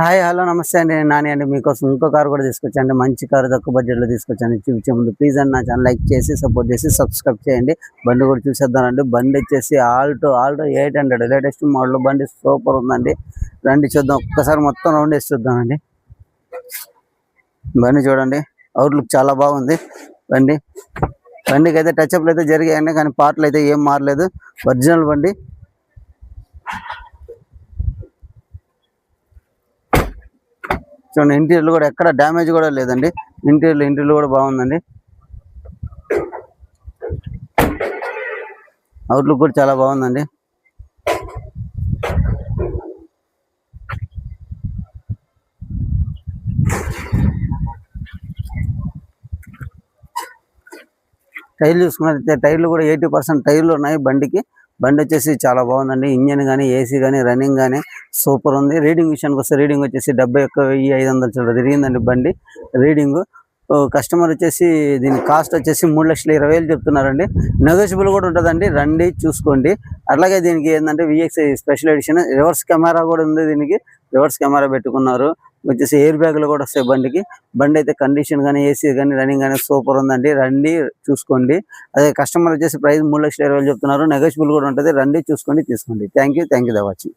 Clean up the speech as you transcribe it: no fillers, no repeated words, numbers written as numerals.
Hi hello నమస్తే అండి. నేను నాని అండి. మీకోసం ఇంకో కారు కూడా తీసుకొచ్చాను. మంచి కారు తక్కువ బడ్జెట్లో తీసుకొచ్చాను. చూపించే ముందు ప్లీజ్ అండి నా ఛానల్ లైక్ చేసి సపోర్ట్ చేసి సబ్స్క్రైబ్ చేయండి. బండి కూడా చూసేద్దామండి. బండి వచ్చేసి ఆల్టో 800 లేటెస్ట్ మోడల్ బండి సూపర్ ఉందండి. రండి చూద్దాం, ఒక్కసారి మొత్తం రౌండ్ వేసి చూద్దామండి. బండి చూడండి, అవుట్లుక్ చాలా బాగుంది. బండికి అయితే టచ్అప్లు అయితే జరిగాయండి, కానీ పార్ట్లు అయితే ఏం మారలేదు. ఒరిజినల్ బండి. చూడండి, ఇంటీరియర్ కూడా ఎక్కడ డ్యామేజ్ కూడా లేదండి. ఇంటీరియర్ కూడా బాగుందండి. అవుట్లుక్ కూడా చాలా బాగుందండి. టైర్లు చూసుకున్నట్లయితే టైర్లు కూడా 80% టైర్లు ఉన్నాయి బండికి. బండి వచ్చేసి చాలా బాగుందండి. ఇంజన్ కానీ ఏసీ కానీ రన్నింగ్ కానీ సూపర్ ఉంది. రీడింగ్ విషయానికి వస్తే రీడింగ్ వచ్చేసి 71,500 చిల్లర తిరిగిందండి బండి రీడింగ్. కస్టమర్ వచ్చేసి దీని కాస్ట్ వచ్చేసి 3,20,000 చెప్తున్నారండి. నెగోషియబుల్ కూడా ఉంటుందండి, రండి చూసుకోండి. అలాగే దీనికి ఏంటంటే VXI special edition reverse camera కూడా ఉంది. దీనికి రివర్స్ కెమెరా పెట్టుకున్నారు. వచ్చేసి ఎయిర్ బ్యాగులు కూడా వస్తాయి బండికి. బండి అయితే కండిషన్ కానీ ఏసీ కానీ రన్నింగ్ కానీ సూపర్ ఉందండి. రండి చూసుకోండి. అదే కస్టమర్ వచ్చేసి ప్రైస్ 3,20,000 చెప్తున్నారు. నెగోషియబుల్ కూడా ఉంటుంది. రండి చూసుకోండి, తీసుకోండి. Thank you for watching.